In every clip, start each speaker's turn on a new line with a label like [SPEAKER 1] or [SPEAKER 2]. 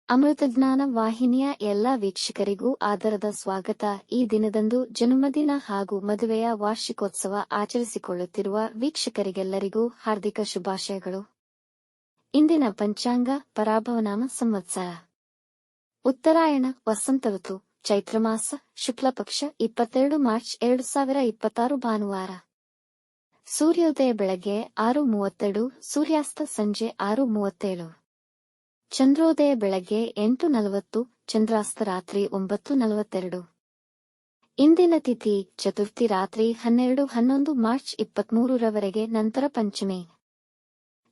[SPEAKER 1] ಅಮೃತಜ್ಞಾನ ವಾಹಿನಿಯ ಎಲ್ಲಾ ವೀಕ್ಷಕರಿಗೂ ಆದರದ ಸ್ವಾಗತ. ಈ ದಿನದಂದು ಜನ್ಮದಿನ ಹಾಗೂ ಮದುವೆಯ ವಾರ್ಷಿಕೋತ್ಸವ ಆಚರಿಸಿಕೊಳ್ಳುತ್ತಿರುವ ವೀಕ್ಷಕರಿಗೆಲ್ಲರಿಗೂ ಹಾರ್ದಿಕ ಶುಭಾಶಯಗಳು. ಇಂದಿನ ಪಂಚಾಂಗ ಪರಾಭವನಾಮ ಸಂವತ್ಸರ ಉತ್ತರಾಯಣ ವಸಂತ ಋತು ಚೈತ್ರಮಾಸ ಶುಕ್ಲಪಕ್ಷ 22 ಮಾರ್ಚ್ 2026 ಭಾನುವಾರ. ಸೂರ್ಯೋದಯ ಬೆಳಗ್ಗೆ 6:32, ಸೂರ್ಯಾಸ್ತ ಸಂಜೆ 6:37. ಚಂದ್ರೋದಯ ಬೆಳಗ್ಗೆ 8:40, ಚಂದ್ರಾಸ್ತ ರಾತ್ರಿ 9:42. ಇಂದಿನ ತಿಥಿ ಚತುರ್ಥಿ ರಾತ್ರಿ 12-11 ಮಾರ್ಚ್ 23ರವರೆಗೆ, ನಂತರ ಪಂಚಮಿ.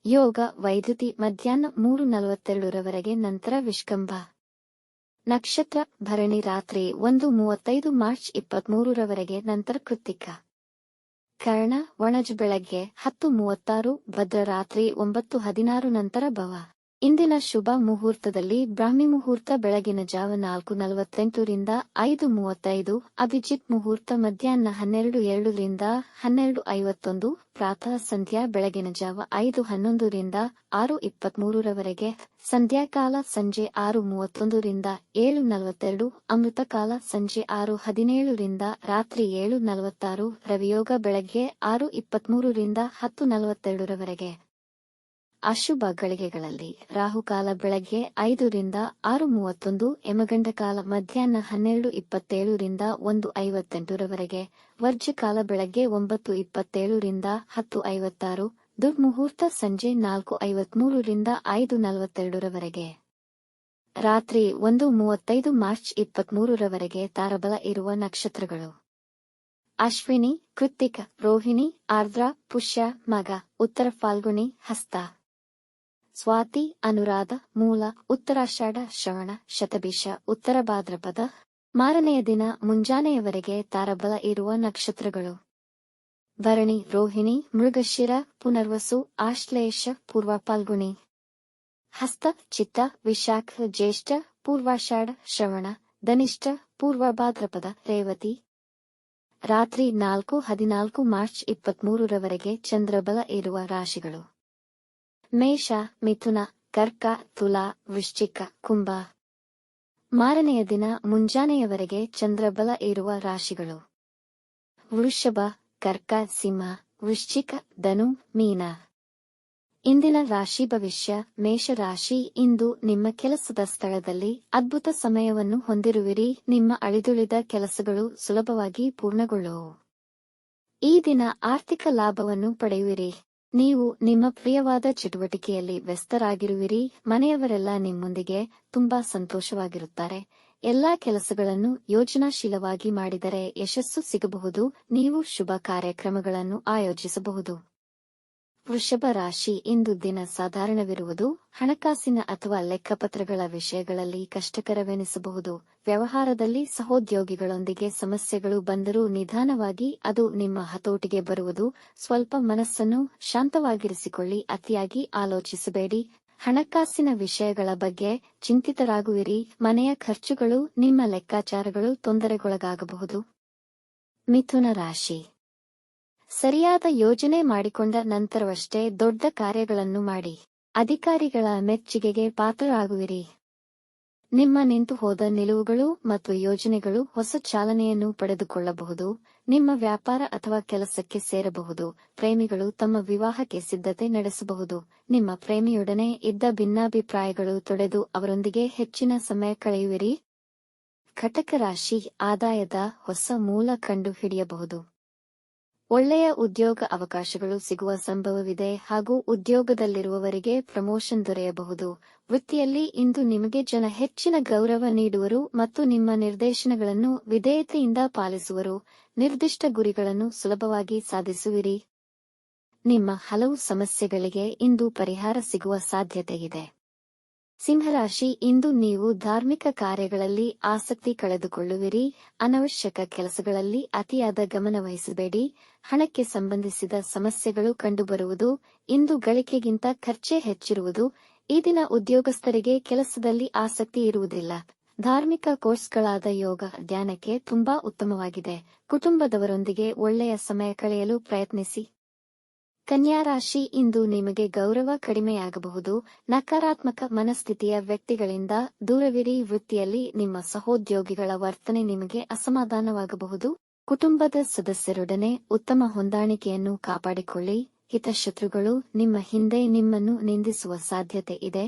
[SPEAKER 1] ಯೋಗ ವೈದ್ಯುತಿ ಮಧ್ಯಾಹ್ನ 3:42ರವರೆಗೆ, ನಂತರ ವಿಷ್ಕಂಭ. ನಕ್ಷತ್ರ ಭರಣಿ ರಾತ್ರಿ 1:35 ಮಾರ್ಚ್ 23ರವರೆಗೆ, ನಂತರ ಕೃತ್ತಿಕ. ಕರ್ಣ ಒಣಜು ಬೆಳಗ್ಗೆ 10:36, ಭದ್ರ ರಾತ್ರಿ 9:16, ನಂತರ ಭವ. ಇಂದಿನ ಶುಭ ಮುಹೂರ್ತದಲ್ಲಿ ಬ್ರಾಹ್ಮಿ ಮುಹೂರ್ತ ಬೆಳಗಿನ ಜಾವ 4:48 ರಿಂದ 5:35, ಅಭಿಜಿತ್ ಮುಹೂರ್ತ ಮಧ್ಯಾಹ್ನ 12:02 ರಿಂದ 12:51, ಪ್ರಾತಃ ಸಂಧ್ಯಾ ಬೆಳಗಿನ ಜಾವ 5:11 ರಿಂದ 6:23ರವರೆಗೆ, ಸಂಧ್ಯಾಕಾಲ ಸಂಜೆ 6:31 ರಿಂದ 7:42, ಅಮೃತಕಾಲ ಸಂಜೆ 6:17 ರಿಂದ ರಾತ್ರಿ 7:46, ರವಿಯೋಗ ಬೆಳಗ್ಗೆ 6:23 ರಿಂದ 10:42ರವರೆಗೆ. ಅಶುಭ ಗಳಿಗೆಗಳಲ್ಲಿ ರಾಹುಕಾಲ ಬೆಳಗ್ಗೆ 5 ರಿಂದ 6:31, ಯಮಗಂಡಕಾಲ ಮಧ್ಯಾಹ್ನ 12:27 ರಿಂದ 1:58ರವರೆಗೆ, ವರ್ಜ್ಯಕಾಲ ಬೆಳಗ್ಗೆ 9:27 ರಿಂದ 10:56, ದುರ್ಮುಹೂರ್ತ ಸಂಜೆ 4:53 ರಿಂದ 5:42ರವರೆಗೆ. ರಾತ್ರಿ 1:35 ಮಾರ್ಚ್ 23ರವರೆಗೆ ತಾರಬಲ ಇರುವ ನಕ್ಷತ್ರಗಳು: ಅಶ್ವಿನಿ, ಕೃತ್ತಿಕ, ರೋಹಿಣಿ, ಆರ್ದ್ರ, ಪುಷ್ಯ, ಮಗ, ಉತ್ತರ ಫಾಲ್ಗುಣಿ, ಹಸ್ತ, ಸ್ವಾತಿ, ಅನುರಾಧ, ಮೂಲ, ಉತ್ತರಾಷಾಢ, ಶ್ರವಣ, ಶತಭಿಷ, ಉತ್ತರ ಭಾದ್ರಪದ. ಮಾರನೆಯ ದಿನ ಮುಂಜಾನೆಯವರೆಗೆ ತಾರಬಲ ಇರುವ ನಕ್ಷತ್ರಗಳು: ಭರಣಿ, ರೋಹಿಣಿ, ಮೃಗಶಿರ, ಪುನರ್ವಸು, ಆಶ್ಲೇಷ, ಪೂರ್ವ ಫಾಲ್ಗುಣಿ, ಹಸ್ತ, ಚಿತ್ತ, ವಿಶಾಖ, ಜ್ಯೇಷ್ಠ, ಪೂರ್ವಾಷಾಢ, ಶ್ರವಣ, ಧನಿಷ್ಠ, ಪೂರ್ವ ಭಾದ್ರಪದ, ರೇವತಿ. ರಾತ್ರಿ 4:14 ಮಾರ್ಚ್ 23ರವರೆಗೆ ಚಂದ್ರಬಲ ಇರುವ ರಾಶಿಗಳು: ಮೇಷ, ಮಿಥುನ, ಕರ್ಕ, ತುಲಾ, ವೃಶ್ಚಿಕ, ಕುಂಭ. ಮಾರನೆಯ ದಿನ ಮುಂಜಾನೆಯವರೆಗೆ ಚಂದ್ರಬಲ ಇರುವ ರಾಶಿಗಳು: ವೃಷಭ, ಕರ್ಕ, ಸಿಂಹ, ವೃಶ್ಚಿಕ, ಧನು, ಮೀನ. ಇಂದಿನ ರಾಶಿ ಭವಿಷ್ಯ: ಮೇಷ ರಾಶಿ, ಇಂದು ನಿಮ್ಮ ಕೆಲಸದ ಸ್ಥಳದಲ್ಲಿ ಅದ್ಭುತ ಸಮಯವನ್ನು ಹೊಂದಿರುವಿರಿ. ನಿಮ್ಮ ಅಳಿದುಳಿದ ಕೆಲಸಗಳು ಸುಲಭವಾಗಿ ಪೂರ್ಣಗೊಳ್ಳುವವು. ಈ ದಿನ ಆರ್ಥಿಕ ಲಾಭವನ್ನು ಪಡೆಯುವಿರಿ. ನೀವು ನಿಮ್ಮ ಪ್ರಿಯವಾದ ಚಟುವಟಿಕೆಯಲ್ಲಿ ವ್ಯಸ್ತರಾಗಿರುವಿರಿ. ಮನೆಯವರೆಲ್ಲ ನಿಮ್ಮೊಂದಿಗೆ ತುಂಬಾ ಸಂತೋಷವಾಗಿರುತ್ತಾರೆ. ಎಲ್ಲಾ ಕೆಲಸಗಳನ್ನು ಯೋಜನಾಶೀಲವಾಗಿ ಮಾಡಿದರೆ ಯಶಸ್ಸು ಸಿಗಬಹುದು. ನೀವು ಶುಭ ಕಾರ್ಯಕ್ರಮಗಳನ್ನು ಆಯೋಜಿಸಬಹುದು. ವೃಷಭ ರಾಶಿ, ಇಂದು ದಿನ ಸಾಧಾರಣವಿರುವುದು. ಹಣಕಾಸಿನ ಅಥವಾ ಲೆಕ್ಕಪತ್ರಗಳ ವಿಷಯಗಳಲ್ಲಿ ಕಷ್ಟಕರವೆನಿಸಬಹುದು. ವ್ಯವಹಾರದಲ್ಲಿ ಸಹೋದ್ಯೋಗಿಗಳೊಂದಿಗೆ ಸಮಸ್ಯೆಗಳು ಬಂದರೂ ನಿಧಾನವಾಗಿ ಅದು ನಿಮ್ಮ ಹತೋಟಿಗೆ ಬರುವುದು. ಸ್ವಲ್ಪ ಮನಸ್ಸನ್ನು ಶಾಂತವಾಗಿರಿಸಿಕೊಳ್ಳಿ. ಅತಿಯಾಗಿ ಆಲೋಚಿಸಬೇಡಿ. ಹಣಕಾಸಿನ ವಿಷಯಗಳ ಬಗ್ಗೆ ಚಿಂತಿತರಾಗುವಿರಿ. ಮನೆಯ ಖರ್ಚುಗಳು, ನಿಮ್ಮ ಲೆಕ್ಕಾಚಾರಗಳು ತೊಂದರೆಗೊಳಗಾಗಬಹುದು. ಮಿಥುನ ರಾಶಿ, ಸರಿಯಾದ ಯೋಜನೆ ಮಾಡಿಕೊಂಡ ನಂತರವಷ್ಟೇ ದೊಡ್ಡ ಕಾರ್ಯಗಳನ್ನು ಮಾಡಿ ಅಧಿಕಾರಿಗಳ ಮೆಚ್ಚುಗೆಗೆ ಪಾತ್ರರಾಗುವಿರಿ. ನಿಮ್ಮ ನಿಂತು ಹೋದ ನಿಲುವುಗಳು ಮತ್ತು ಯೋಜನೆಗಳು ಹೊಸ ಚಾಲನೆಯನ್ನು ಪಡೆದುಕೊಳ್ಳಬಹುದು. ನಿಮ್ಮ ವ್ಯಾಪಾರ ಅಥವಾ ಕೆಲಸಕ್ಕೆ ಸೇರಬಹುದು. ಪ್ರೇಮಿಗಳು ತಮ್ಮ ವಿವಾಹಕ್ಕೆ ಸಿದ್ಧತೆ ನಡೆಸಬಹುದು. ನಿಮ್ಮ ಪ್ರೇಮಿಯೊಡನೆ ಇದ್ದ ಭಿನ್ನಾಭಿಪ್ರಾಯಗಳು ತೊಡೆದು ಅವರೊಂದಿಗೆ ಹೆಚ್ಚಿನ ಸಮಯ ಕಳೆಯುವಿರಿ. ಕಟಕ ರಾಶಿ, ಆದಾಯದ ಹೊಸ ಮೂಲ ಕಂಡು ಹಿಡಿಯಬಹುದು. ಒಳ್ಳೆಯ ಉದ್ಯೋಗ ಅವಕಾಶಗಳು ಸಿಗುವ ಸಂಭವವಿದೆ ಹಾಗೂ ಉದ್ಯೋಗದಲ್ಲಿರುವವರಿಗೆ ಪ್ರಮೋಷನ್ ದೊರೆಯಬಹುದು. ವೃತ್ತಿಯಲ್ಲಿ ಇಂದು ನಿಮಗೆ ಜನ ಹೆಚ್ಚಿನ ಗೌರವ ನೀಡುವರು ಮತ್ತು ನಿಮ್ಮ ನಿರ್ದೇಶನಗಳನ್ನು ವಿಧೇಯತೆಯಿಂದ ಪಾಲಿಸುವರು. ನಿರ್ದಿಷ್ಟ ಗುರಿಗಳನ್ನು ಸುಲಭವಾಗಿ ಸಾಧಿಸುವಿರಿ. ನಿಮ್ಮ ಹಲವು ಸಮಸ್ಯೆಗಳಿಗೆ ಇಂದು ಪರಿಹಾರ ಸಿಗುವ ಸಾಧ್ಯತೆಯಿದೆ. ಸಿಂಹರಾಶಿ, ಇಂದು ನೀವು ಧಾರ್ಮಿಕ ಕಾರ್ಯಗಳಲ್ಲಿ ಆಸಕ್ತಿ ಕಳೆದುಕೊಳ್ಳುವಿರಿ. ಅನವಶ್ಯಕ ಕೆಲಸಗಳಲ್ಲಿ ಅತಿಯಾದ ಗಮನ ವಹಿಸಬೇಡಿ. ಹಣಕ್ಕೆ ಸಂಬಂಧಿಸಿದ ಸಮಸ್ಯೆಗಳು ಕಂಡುಬರುವುದು. ಇಂದು ಗಳಿಕೆಗಿಂತ ಖರ್ಚೇ ಹೆಚ್ಚಿರುವುದು. ಈ ದಿನ ಉದ್ಯೋಗಸ್ಥರಿಗೆ ಕೆಲಸದಲ್ಲಿ ಆಸಕ್ತಿ ಇರುವುದಿಲ್ಲ. ಧಾರ್ಮಿಕ ಕೋರ್ಸ್ಗಳಾದ ಯೋಗ, ಧ್ಯಾನಕ್ಕೆ ತುಂಬಾ ಉತ್ತಮವಾಗಿದೆ. ಕುಟುಂಬದವರೊಂದಿಗೆ ಒಳ್ಳೆಯ ಸಮಯ ಕಳೆಯಲು ಪ್ರಯತ್ನಿಸಿ. ಕನ್ಯಾ ರಾಶಿ, ಇಂದು ನಿಮಗೆ ಗೌರವ ಕಡಿಮೆಯಾಗಬಹುದು. ನಕಾರಾತ್ಮಕ ಮನಸ್ಥಿತಿಯ ವ್ಯಕ್ತಿಗಳಿಂದ ದೂರವಿರಿ. ವೃತ್ತಿಯಲ್ಲಿ ನಿಮ್ಮ ಸಹೋದ್ಯೋಗಿಗಳ ವರ್ತನೆ ನಿಮಗೆ ಅಸಮಾಧಾನವಾಗಬಹುದು. ಕುಟುಂಬದ ಸದಸ್ಯರೊಡನೆ ಉತ್ತಮ ಹೊಂದಾಣಿಕೆಯನ್ನು ಕಾಪಾಡಿಕೊಳ್ಳಿ. ಹಿತಶತ್ರುಗಳು ನಿಮ್ಮ ಹಿಂದೆ ನಿಮ್ಮನ್ನು ನಿಂದಿಸುವ ಸಾಧ್ಯತೆ ಇದೆ.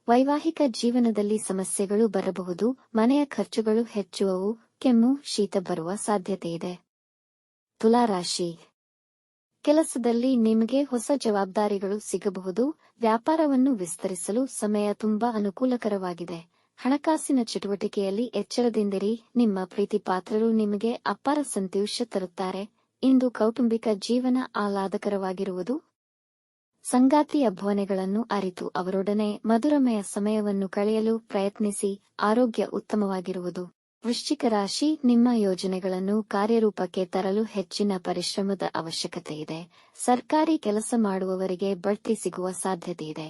[SPEAKER 1] ವೈವಾಹಿಕ ಜೀವನದಲ್ಲಿ ಸಮಸ್ಯೆಗಳು ಬರಬಹುದು. ಮನೆಯ ಖರ್ಚುಗಳು ಹೆಚ್ಚುವವು. ಕೆಮ್ಮು, ಶೀತ ಬರುವ ಸಾಧ್ಯತೆಯಿದೆ. ತುಲಾರಾಶಿ, ಕೆಲಸದಲ್ಲಿ ನಿಮಗೆ ಹೊಸ ಜವಾಬ್ದಾರಿಗಳು ಸಿಗಬಹುದು. ವ್ಯಾಪಾರವನ್ನು ವಿಸ್ತರಿಸಲು ಸಮಯ ತುಂಬಾ ಅನುಕೂಲಕರವಾಗಿದೆ. ಹಣಕಾಸಿನ ಚಟುವಟಿಕೆಯಲ್ಲಿ ಎಚ್ಚರದಿಂದಿರಿ. ನಿಮ್ಮ ಪ್ರೀತಿಪಾತ್ರರು ನಿಮಗೆ ಅಪಾರ ಸಂತೋಷ ತರುತ್ತಾರೆ. ಇಂದು ಕೌಟುಂಬಿಕ ಜೀವನ ಆಹ್ಲಾದಕರವಾಗಿರುವುದು. ಸಂಗಾತಿಯ ಭಾವನೆಗಳನ್ನು ಅರಿತು ಅವರೊಡನೆ ಮಧುರಮಯ ಸಮಯವನ್ನು ಕಳೆಯಲು ಪ್ರಯತ್ನಿಸಿ. ಆರೋಗ್ಯ ಉತ್ತಮವಾಗಿರುವುದು. ವೃಶ್ಚಿಕ ರಾಶಿ, ನಿಮ್ಮ ಯೋಜನೆಗಳನ್ನು ಕಾರ್ಯರೂಪಕ್ಕೆ ತರಲು ಹೆಚ್ಚಿನ ಪರಿಶ್ರಮದ ಅವಶ್ಯಕತೆಯಿದೆ. ಸರ್ಕಾರಿ ಕೆಲಸ ಮಾಡುವವರಿಗೆ ಬಡ್ತಿ ಸಿಗುವ ಸಾಧ್ಯತೆಯಿದೆ.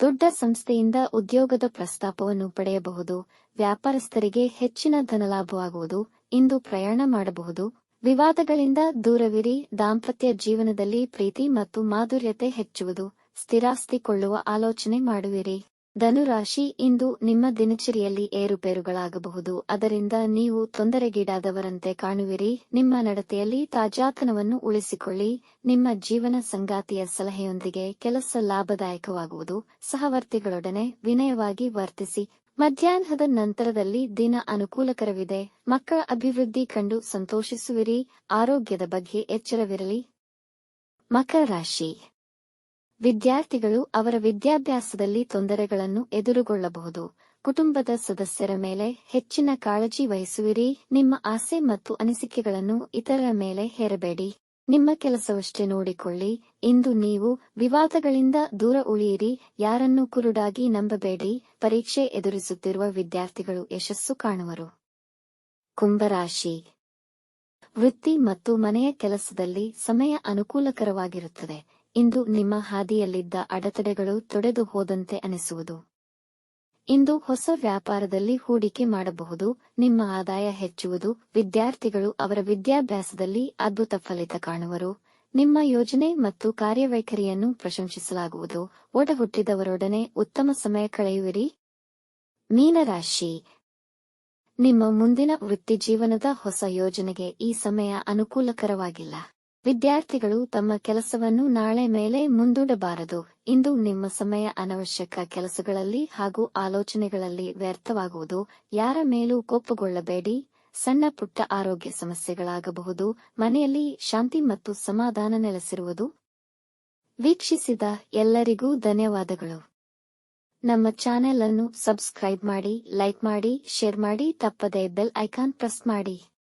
[SPEAKER 1] ದೊಡ್ಡ ಸಂಸ್ಥೆಯಿಂದ ಉದ್ಯೋಗದ ಪ್ರಸ್ತಾಪವನ್ನು ಪಡೆಯಬಹುದು. ವ್ಯಾಪಾರಸ್ಥರಿಗೆ ಹೆಚ್ಚಿನ ಧನಲಾಭವಾಗುವುದು. ಇಂದು ಪ್ರಯಾಣ ಮಾಡಬಹುದು. ವಿವಾದಗಳಿಂದ ದೂರವಿರಿ. ದಾಂಪತ್ಯ ಜೀವನದಲ್ಲಿ ಪ್ರೀತಿ ಮತ್ತು ಮಾಧುರ್ಯತೆ ಹೆಚ್ಚುವುದು. ಸ್ಥಿರಾಸ್ತಿ ಕೊಳ್ಳುವ ಆಲೋಚನೆ ಮಾಡುವಿರಿ. ಧನುರಾಶಿ, ಇಂದು ನಿಮ್ಮ ದಿನಚರಿಯಲ್ಲಿ ಏರುಪೇರುಗಳಾಗಬಹುದು. ಅದರಿಂದ ನೀವು ತೊಂದರೆಗೀಡಾದವರಂತೆ ಕಾಣುವಿರಿ. ನಿಮ್ಮ ನಡತೆಯಲ್ಲಿ ತಾಜಾತನವನ್ನು ಉಳಿಸಿಕೊಳ್ಳಿ. ನಿಮ್ಮ ಜೀವನ ಸಂಗಾತಿಯ ಸಲಹೆಯೊಂದಿಗೆ ಕೆಲಸ ಲಾಭದಾಯಕವಾಗುವುದು. ಸಹವರ್ತಿಗಳೊಡನೆ ವಿನಯವಾಗಿ ವರ್ತಿಸಿ. ಮಧ್ಯಾಹ್ನದ ನಂತರದಲ್ಲಿ ದಿನ ಅನುಕೂಲಕರವಿದೆ. ಮಕ್ಕಳ ಅಭಿವೃದ್ಧಿ ಕಂಡು ಸಂತೋಷಿಸುವಿರಿ. ಆರೋಗ್ಯದ ಬಗ್ಗೆ ಎಚ್ಚರವಿರಲಿ. ಮಕರ ರಾಶಿ, ವಿದ್ಯಾರ್ಥಿಗಳು ಅವರ ವಿದ್ಯಾಭ್ಯಾಸದಲ್ಲಿ ತೊಂದರೆಗಳನ್ನು ಎದುರುಗೊಳ್ಳಬಹುದು. ಕುಟುಂಬದ ಸದಸ್ಯರ ಮೇಲೆ ಹೆಚ್ಚಿನ ಕಾಳಜಿ ವಹಿಸುವಿರಿ. ನಿಮ್ಮ ಆಸೆ ಮತ್ತು ಅನಿಸಿಕೆಗಳನ್ನು ಇತರರ ಮೇಲೆ ಹೇರಬೇಡಿ. ನಿಮ್ಮ ಕೆಲಸವಷ್ಟೇ ನೋಡಿಕೊಳ್ಳಿ. ಇಂದು ನೀವು ವಿವಾದಗಳಿಂದ ದೂರ ಉಳಿಯಿರಿ. ಯಾರನ್ನೂ ಕುರುಡಾಗಿ ನಂಬಬೇಡಿ. ಪರೀಕ್ಷೆ ಎದುರಿಸುತ್ತಿರುವ ವಿದ್ಯಾರ್ಥಿಗಳು ಯಶಸ್ಸು ಕಾಣುವರು. ಕುಂಭರಾಶಿ, ವೃತ್ತಿ ಮತ್ತು ಮನೆಯ ಕೆಲಸದಲ್ಲಿ ಸಮಯ ಅನುಕೂಲಕರವಾಗಿರುತ್ತದೆ. ಇಂದು ನಿಮ್ಮ ಹಾದಿಯಲ್ಲಿದ್ದ ಅಡೆತಡೆಗಳು ತೊಡೆದು ಹೋದಂತೆ ಅನಿಸುವುದು. ಇಂದು ಹೊಸ ವ್ಯಾಪಾರದಲ್ಲಿ ಹೂಡಿಕೆ ಮಾಡಬಹುದು. ನಿಮ್ಮ ಆದಾಯ ಹೆಚ್ಚುವುದು. ವಿದ್ಯಾರ್ಥಿಗಳು ಅವರ ವಿದ್ಯಾಭ್ಯಾಸದಲ್ಲಿ ಅದ್ಭುತ ಫಲಿತ ಕಾಣುವರು. ನಿಮ್ಮ ಯೋಜನೆ ಮತ್ತು ಕಾರ್ಯವೈಖರಿಯನ್ನು ಪ್ರಶಂಸಿಸಲಾಗುವುದು. ಒಡಹುಟ್ಟಿದವರೊಡನೆ ಉತ್ತಮ ಸಮಯ ಕಳೆಯುವಿರಿ. ಮೀನರಾಶಿ, ನಿಮ್ಮ ಮುಂದಿನ ವೃತ್ತಿಜೀವನದ ಹೊಸ ಯೋಜನೆಗೆ ಈ ಸಮಯ ಅನುಕೂಲಕರವಾಗಿಲ್ಲ. ವಿದ್ಯಾರ್ಥಿಗಳು ತಮ್ಮ ಕೆಲಸವನ್ನು ನಾಳೆ ಮೇಲೆ ಮುಂದೂಡಬಾರದು. ಇಂದು ನಿಮ್ಮ ಸಮಯ ಅನವಶ್ಯಕ ಕೆಲಸಗಳಲ್ಲಿ ಹಾಗೂ ಆಲೋಚನೆಗಳಲ್ಲಿ ವ್ಯರ್ಥವಾಗುವುದು. ಯಾರ ಮೇಲೂ ಕೋಪಗೊಳ್ಳಬೇಡಿ. ಸಣ್ಣ ಪುಟ್ಟ ಆರೋಗ್ಯ ಸಮಸ್ಯೆಗಳಾಗಬಹುದು. ಮನೆಯಲ್ಲಿ ಶಾಂತಿ ಮತ್ತು ಸಮಾಧಾನ ನೆಲೆಸಿರುವುದು. ವೀಕ್ಷಿಸಿದ ಎಲ್ಲರಿಗೂ ಧನ್ಯವಾದಗಳು. ನಮ್ಮ ಚಾನೆಲ್ ಅನ್ನು ಸಬ್ಸ್ಕ್ರೈಬ್ ಮಾಡಿ, ಲೈಕ್ ಮಾಡಿ, ಶೇರ್ ಮಾಡಿ. ತಪ್ಪದೇ ಬೆಲ್ ಐಕಾನ್ ಪ್ರೆಸ್ ಮಾಡಿ.